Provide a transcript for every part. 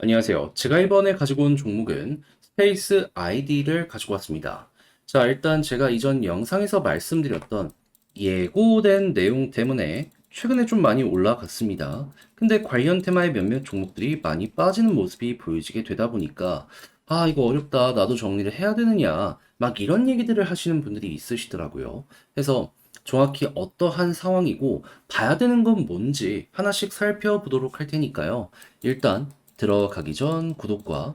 안녕하세요. 제가 이번에 가지고 온 종목은 스페이스 아이디를 가지고 왔습니다. 자, 일단 제가 이전 영상에서 말씀드렸던 예고된 내용 때문에 최근에 좀 많이 올라갔습니다. 근데 관련 테마의 몇몇 종목들이 많이 빠지는 모습이 보여지게 되다 보니까 이거 어렵다. 나도 정리를 해야 되느냐. 막 이런 얘기들을 하시는 분들이 있으시더라고요. 그래서 정확히 어떠한 상황이고 봐야 되는 건 뭔지 하나씩 살펴보도록 할 테니까요. 일단 들어가기 전 구독과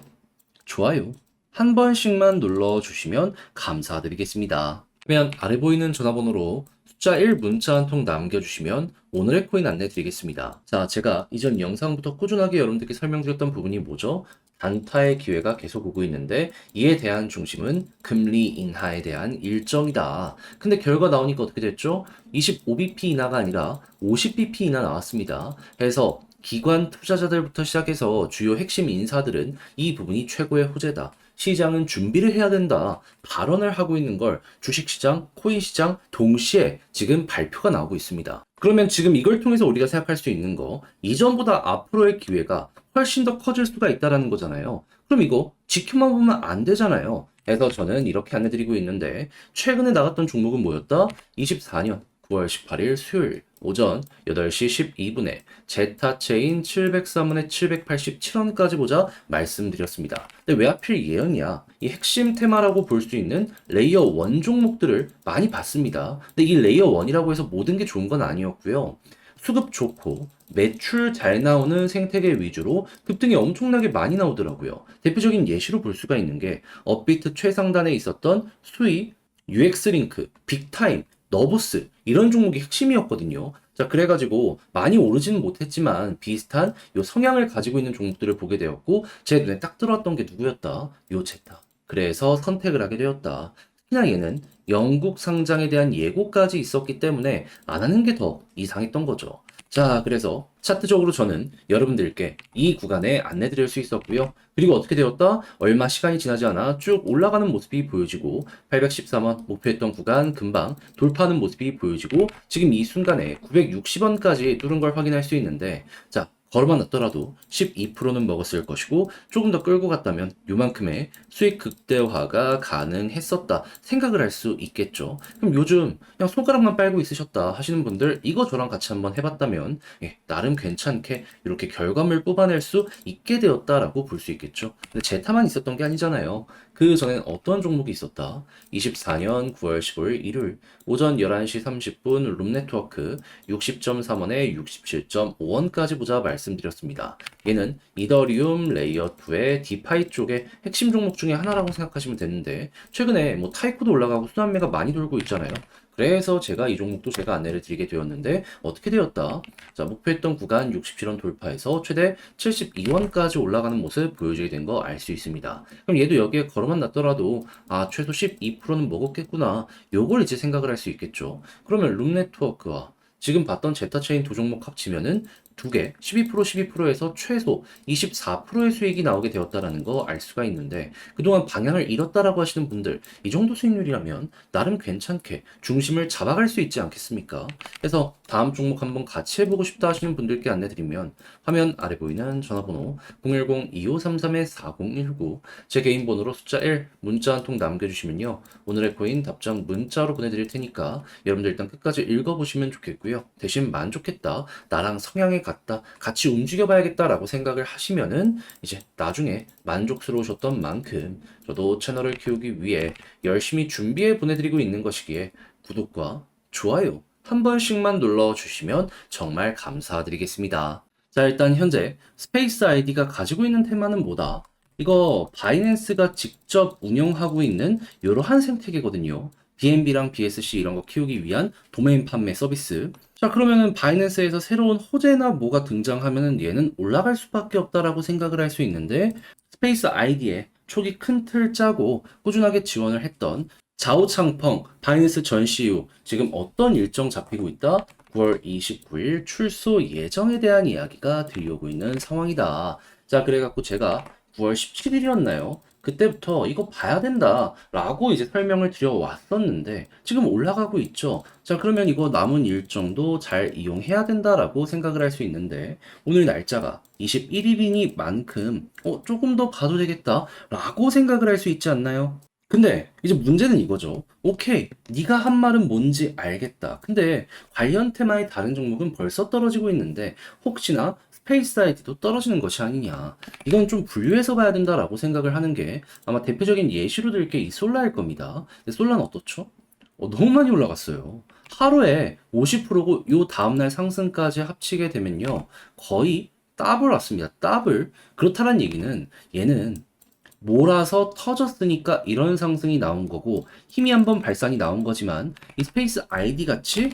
좋아요 한 번씩만 눌러주시면 감사드리겠습니다. 그러면 아래 보이는 전화번호로 숫자 1 문자 한 통 남겨주시면 오늘의 코인 안내 드리겠습니다. 자, 제가 이전 영상부터 꾸준하게 여러분들께 설명드렸던 부분이 뭐죠? 단타의 기회가 계속 오고 있는데 이에 대한 중심은 금리 인하에 대한 일정이다. 근데 결과 나오니까 어떻게 됐죠? 25bp 인하가 아니라 50bp 인하 나왔습니다. 그래서 기관 투자자들부터 시작해서 주요 핵심 인사들은 이 부분이 최고의 호재다. 시장은 준비를 해야 된다. 발언을 하고 있는 걸 주식시장, 코인시장 동시에 지금 발표가 나오고 있습니다. 그러면 지금 이걸 통해서 우리가 생각할 수 있는 거, 이전보다 앞으로의 기회가 훨씬 더 커질 수가 있다는 거잖아요. 그럼 이거 지켜만 보면 안 되잖아요. 그래서 저는 이렇게 안내드리고 있는데, 최근에 나갔던 종목은 뭐였다? 24년 9월 18일 수요일 오전 8시 12분에 제타체인 703원에 787원까지 보자 말씀드렸습니다. 근데 왜 하필 예언이야? 이 핵심 테마라고 볼 수 있는 레이어 1 종목들을 많이 봤습니다. 근데 이 레이어 1이라고 해서 모든 게 좋은 건 아니었고요. 수급 좋고 매출 잘 나오는 생태계 위주로 급등이 엄청나게 많이 나오더라고요. 대표적인 예시로 볼 수가 있는 게 업비트 최상단에 있었던 수익, UX링크, 빅타임, 너브스 이런 종목이 핵심이었거든요. 자, 그래가지고 많이 오르지는 못했지만 비슷한 요 성향을 가지고 있는 종목들을 보게 되었고 제 눈에 딱 들어왔던 게 누구였다? 요 제타. 그래서 선택을 하게 되었다. 특히나 얘는 영국 상장에 대한 예고까지 있었기 때문에 안 하는 게 더 이상했던 거죠. 자, 그래서 차트적으로 저는 여러분들께 이 구간에 안내 드릴 수 있었고요. 그리고 어떻게 되었다? 얼마 시간이 지나지 않아 쭉 올라가는 모습이 보여지고 813원 목표했던 구간 금방 돌파하는 모습이 보여지고 지금 이 순간에 960원까지 뚫은 걸 확인할 수 있는데 자, 걸어만 놨더라도 12%는 먹었을 것이고 조금 더 끌고 갔다면 요만큼의 수익 극대화가 가능했었다 생각을 할 수 있겠죠. 그럼 요즘 그냥 손가락만 빨고 있으셨다 하시는 분들 이거 저랑 같이 한번 해봤다면 나름 괜찮게 이렇게 결과물 뽑아낼 수 있게 되었다라고 볼 수 있겠죠. 근데 제타만 있었던 게 아니잖아요. 그 전엔 어떤 종목이 있었다? 24년 9월 15일 일요일 오전 11시 30분 룸네트워크 60.3원에 67.5원까지 보자 말씀드렸습니다. 얘는 이더리움 레이어 2의 디파이 쪽의 핵심 종목 중에 하나라고 생각하시면 되는데 최근에 뭐 타이코도 올라가고 순환매가 많이 돌고 있잖아요. 그래서 제가 이 종목도 제가 안내를 드리게 되었는데 어떻게 되었다? 자, 목표했던 구간 67원 돌파해서 최대 72원까지 올라가는 모습 보여주게 된 거 알 수 있습니다. 그럼 얘도 여기에 걸어만 놨더라도 최소 12%는 먹었겠구나. 요걸 이제 생각을 할 수 있겠죠. 그러면 룸네트워크와 지금 봤던 제타체인 두 종목 합치면은 두 개, 12%, 12%에서 최소 24%의 수익이 나오게 되었다라는 거 알 수가 있는데 그동안 방향을 잃었다라고 하시는 분들 이 정도 수익률이라면 나름 괜찮게 중심을 잡아갈 수 있지 않겠습니까? 그래서 다음 종목 한번 같이 해보고 싶다 하시는 분들께 안내드리면 화면 아래 보이는 전화번호 010-2533-4019 제 개인 번호로 숫자 1 문자 한 통 남겨주시면요 오늘의 코인 답장 문자로 보내드릴 테니까 여러분들 일단 끝까지 읽어보시면 좋겠고요. 대신 만족했다. 나랑 성향이 같다. 같이 움직여봐야겠다라고 생각을 하시면은 이제 나중에 만족스러우셨던 만큼 저도 채널을 키우기 위해 열심히 준비해 보내드리고 있는 것이기에 구독과 좋아요 한 번씩만 눌러주시면 정말 감사드리겠습니다. 자, 일단 현재 스페이스 아이디가 가지고 있는 테마는 뭐다? 이거 바이낸스가 직접 운영하고 있는 이러한 생태계거든요. BNB랑 BSC 이런 거 키우기 위한 도메인 판매 서비스. 자, 그러면은 바이낸스에서 새로운 호재나 뭐가 등장하면은 얘는 올라갈 수밖에 없다라고 생각을 할 수 있는데 스페이스 아이디에 초기 큰 틀 짜고 꾸준하게 지원을 했던 자오창펑 바이낸스 전시 후 지금 어떤 일정 잡히고 있다? 9월 29일 출소 예정에 대한 이야기가 들려오고 있는 상황이다. 자, 그래갖고 제가 9월 17일이었나요? 그때부터 이거 봐야 된다라고 이제 설명을 드려왔었는데 지금 올라가고 있죠. 자, 그러면 이거 남은 일정도 잘 이용해야 된다라고 생각을 할 수 있는데 오늘 날짜가 21일이니만큼 조금 더 가도 되겠다라고 생각을 할 수 있지 않나요? 근데 이제 문제는 이거죠. 오케이, 네가 한 말은 뭔지 알겠다. 근데 관련 테마의 다른 종목은 벌써 떨어지고 있는데 혹시나 스페이스 아이디도 떨어지는 것이 아니냐. 이건 좀 분류해서 봐야 된다라고 생각을 하는 게 아마 대표적인 예시로 들 게 이 솔라일 겁니다. 근데 솔라는 어떻죠? 너무 많이 올라갔어요. 하루에 50%고 요 다음날 상승까지 합치게 되면요. 거의 더블 왔습니다. 더블. 그렇다는 얘기는 얘는 몰아서 터졌으니까 이런 상승이 나온 거고 힘이 한번 발산이 나온 거지만 이 스페이스 아이디 같이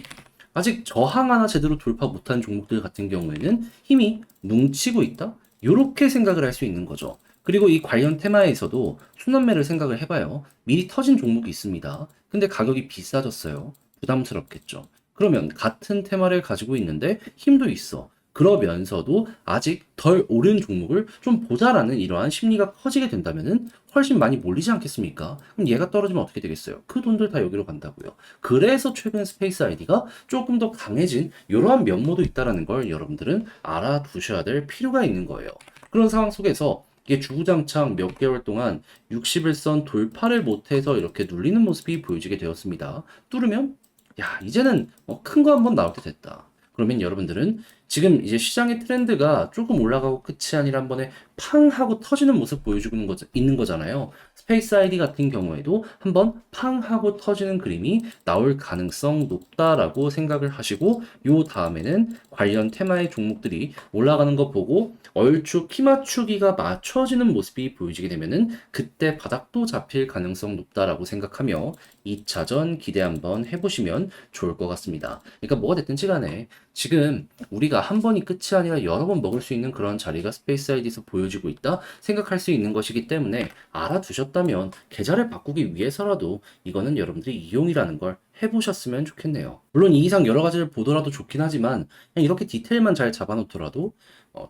아직 저항 하나 제대로 돌파 못한 종목들 같은 경우에는 힘이 뭉치고 있다? 이렇게 생각을 할 수 있는 거죠. 그리고 이 관련 테마에서도 순환매를 생각을 해봐요. 미리 터진 종목이 있습니다. 근데 가격이 비싸졌어요. 부담스럽겠죠. 그러면 같은 테마를 가지고 있는데 힘도 있어. 그러면서도 아직 덜 오른 종목을 좀 보자라는 이러한 심리가 커지게 된다면은 훨씬 많이 몰리지 않겠습니까? 그럼 얘가 떨어지면 어떻게 되겠어요? 그 돈들 다 여기로 간다고요. 그래서 최근 스페이스 아이디가 조금 더 강해진 이러한 면모도 있다라는 걸 여러분들은 알아두셔야 될 필요가 있는 거예요. 그런 상황 속에서 이게 주구장창 몇 개월 동안 60일선 돌파를 못해서 이렇게 눌리는 모습이 보여지게 되었습니다. 뚫으면 야, 이제는 큰 거 한번 나올 때 됐다. 그러면 여러분들은 지금 이제 시장의 트렌드가 조금 올라가고 끝이 아니라 한 번에 팡 하고 터지는 모습 보여주고 있는 거잖아요. 스페이스 아이디 같은 경우에도 한번 팡 하고 터지는 그림이 나올 가능성 높다라고 생각을 하시고 요 다음에는 관련 테마의 종목들이 올라가는 거 보고 얼추 키 맞추기가 맞춰지는 모습이 보여지게 되면은 그때 바닥도 잡힐 가능성 높다라고 생각하며 2차전 기대 한번 해보시면 좋을 것 같습니다. 그러니까 뭐가 됐든지 간에 지금 우리가 한 번이 끝이 아니라 여러 번 먹을 수 있는 그런 자리가 스페이스 아이디에서 보여지고 있다 생각할 수 있는 것이기 때문에 알아두셨다면 계좌를 바꾸기 위해서라도 이거는 여러분들이 이용이라는 걸 해보셨으면 좋겠네요. 물론 이 이상 여러 가지를 보더라도 좋긴 하지만 그냥 이렇게 디테일만 잘 잡아놓더라도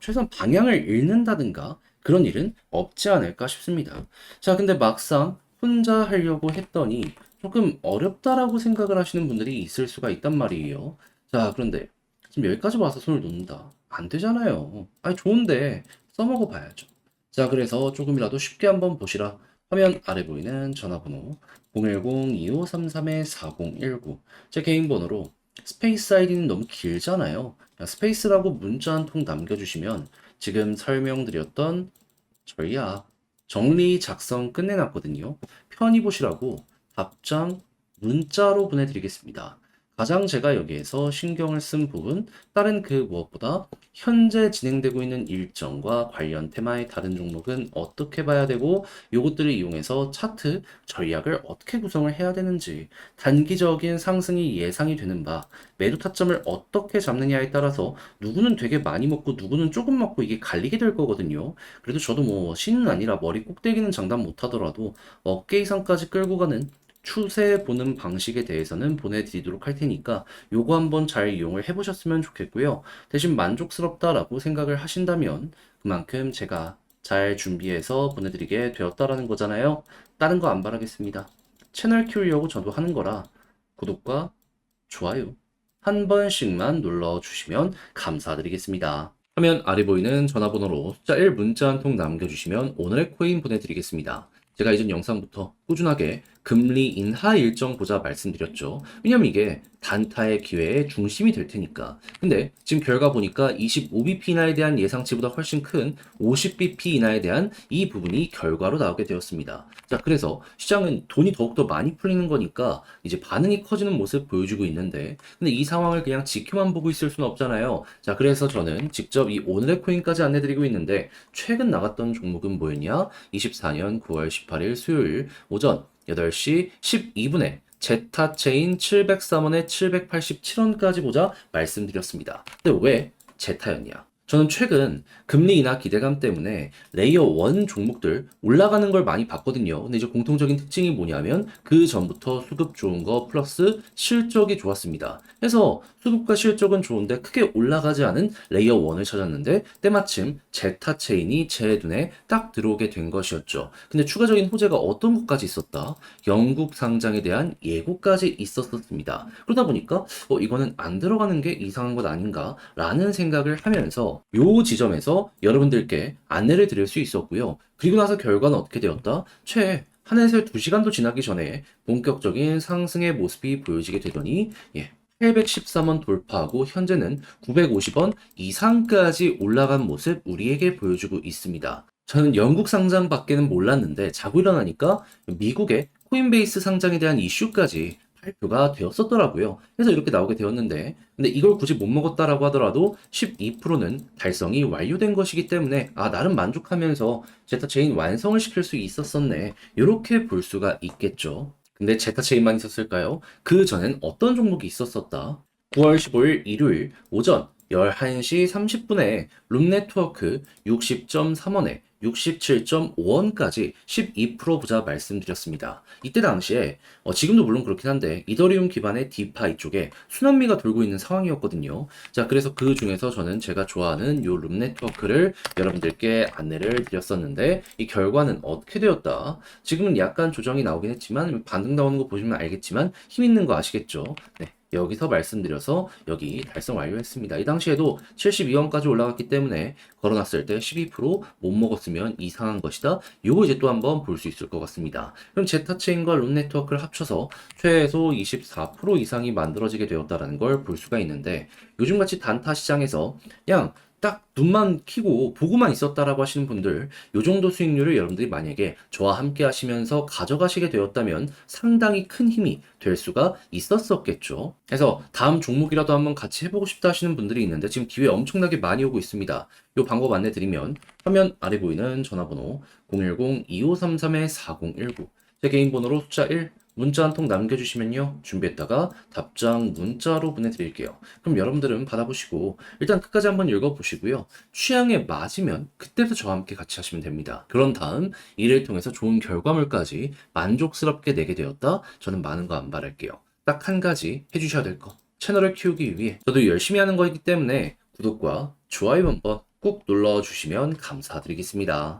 최소한 방향을 잃는다든가 그런 일은 없지 않을까 싶습니다. 자, 근데 막상 혼자 하려고 했더니 조금 어렵다라고 생각을 하시는 분들이 있을 수가 있단 말이에요. 자, 그런데 지금 여기까지 와서 손을 놓는다. 안 되잖아요. 아니, 좋은데 써먹어 봐야죠. 자, 그래서 조금이라도 쉽게 한번 보시라. 화면 아래 보이는 전화번호 010-2533-4019 제 개인 번호로 스페이스 아이디는 너무 길잖아요. 스페이스라고 문자 한 통 남겨주시면 지금 설명드렸던 저희야 정리 작성 끝내놨거든요. 편히 보시라고 답장 문자로 보내드리겠습니다. 가장 제가 여기에서 신경을 쓴 부분, 다른 그 무엇보다 현재 진행되고 있는 일정과 관련 테마의 다른 종목은 어떻게 봐야 되고, 요것들을 이용해서 차트 전략을 어떻게 구성을 해야 되는지, 단기적인 상승이 예상이 되는 바, 매도 타점을 어떻게 잡느냐에 따라서 누구는 되게 많이 먹고 누구는 조금 먹고 이게 갈리게 될 거거든요. 그래도 저도 뭐 신은 아니라 머리 꼭대기는 장담 못 하더라도 어깨 이상까지 끌고 가는 추세 보는 방식에 대해서는 보내드리도록 할 테니까 요거 한번 잘 이용을 해보셨으면 좋겠고요. 대신 만족스럽다라고 생각을 하신다면 그만큼 제가 잘 준비해서 보내드리게 되었다라는 거잖아요. 다른 거 안 바라겠습니다. 채널 키우려고 저도 하는 거라 구독과 좋아요 한 번씩만 눌러주시면 감사드리겠습니다. 화면 아래 보이는 전화번호로 숫자 1 문자 한 통 남겨주시면 오늘의 코인 보내드리겠습니다. 제가 이전 영상부터 꾸준하게 금리 인하 일정 보자 말씀드렸죠. 왜냐면 이게 단타의 기회의 중심이 될 테니까. 근데 지금 결과 보니까 25bp 인하에 대한 예상치보다 훨씬 큰 50bp 인하에 대한 이 부분이 결과로 나오게 되었습니다. 자, 그래서 시장은 돈이 더욱더 많이 풀리는 거니까 이제 반응이 커지는 모습 보여주고 있는데 근데 이 상황을 그냥 지켜만 보고 있을 수는 없잖아요. 자, 그래서 저는 직접 이 오늘의 코인까지 안내드리고 있는데 최근 나갔던 종목은 뭐였냐? 24년 9월 18일 수요일 오전 8시 12분에 제타체인 703원에 787원까지 보자 말씀드렸습니다. 근데 왜 제타였냐? 저는 최근 금리 인하 기대감 때문에 레이어 1 종목들 올라가는 걸 많이 봤거든요. 근데 이제 공통적인 특징이 뭐냐면 그 전부터 수급 좋은 거 플러스 실적이 좋았습니다. 그래서 수급과 실적은 좋은데 크게 올라가지 않은 레이어 1을 찾았는데 때마침 제타 체인이 제 눈에 딱 들어오게 된 것이었죠. 근데 추가적인 호재가 어떤 것까지 있었다? 영국 상장에 대한 예고까지 있었습니다. 그러다 보니까 이거는 안 들어가는 게 이상한 것 아닌가? 라는 생각을 하면서 요 지점에서 여러분들께 안내를 드릴 수 있었고요. 그리고 나서 결과는 어떻게 되었다? 최 한 해설 2시간도 지나기 전에 본격적인 상승의 모습이 보여지게 되더니 813원 돌파하고 현재는 950원 이상까지 올라간 모습 우리에게 보여주고 있습니다. 저는 영국 상장 밖에는 몰랐는데 자고 일어나니까 미국의 코인베이스 상장에 대한 이슈까지 발표가 되었었더라고요. 그래서 이렇게 나오게 되었는데, 근데 이걸 굳이 못 먹었다라고 하더라도 12%는 달성이 완료된 것이기 때문에 나름 만족하면서 제타 체인 완성을 시킬 수 있었었네. 이렇게 볼 수가 있겠죠. 근데 제타 체인만 있었을까요? 그 전엔 어떤 종목이 있었었다? 9월 15일 일요일 오전 11시 30분에 룸네트워크 60.3원에 67.5원까지 12% 부자 말씀드렸습니다. 이때 당시에 지금도 물론 그렇긴 한데 이더리움 기반의 디파이 쪽에 순환미가 돌고 있는 상황이었거든요. 자, 그래서 그 중에서 저는 제가 좋아하는 요 룸네트워크를 여러분들께 안내를 드렸었는데 이 결과는 어떻게 되었다? 지금은 약간 조정이 나오긴 했지만 반등 나오는 거 보시면 알겠지만 힘 있는 거 아시겠죠? 네. 여기서 말씀드려서 여기 달성 완료했습니다. 이 당시에도 72원까지 올라갔기 때문에 걸어놨을 때 12%못 먹었으면 이상한 것이다. 요거 이제 또 한번 볼 수 있을 것 같습니다. 그럼 제타체인과 룸네트워크를 합쳐서 최소 24% 이상이 만들어지게 되었다는 걸 볼 수가 있는데 요즘같이 단타 시장에서 그냥 딱 눈만 키고 보고만 있었다라고 하시는 분들 요 정도 수익률을 여러분들이 만약에 저와 함께 하시면서 가져가시게 되었다면 상당히 큰 힘이 될 수가 있었었겠죠. 그래서 다음 종목이라도 한번 같이 해보고 싶다 하시는 분들이 있는데 지금 기회 엄청나게 많이 오고 있습니다. 요 방법 안내 드리면 화면 아래 보이는 전화번호 010-2533-4019 제 개인 번호로 숫자 1 문자 한 통 남겨주시면요. 준비했다가 답장 문자로 보내드릴게요. 그럼 여러분들은 받아보시고 일단 끝까지 한번 읽어보시고요. 취향에 맞으면 그때부터 저와 함께 같이 하시면 됩니다. 그런 다음 이를 통해서 좋은 결과물까지 만족스럽게 내게 되었다. 저는 많은 거 안 바랄게요. 딱 한 가지 해주셔야 될 거. 채널을 키우기 위해 저도 열심히 하는 거이기 때문에 구독과 좋아요 한번 꾹 눌러주시면 감사드리겠습니다.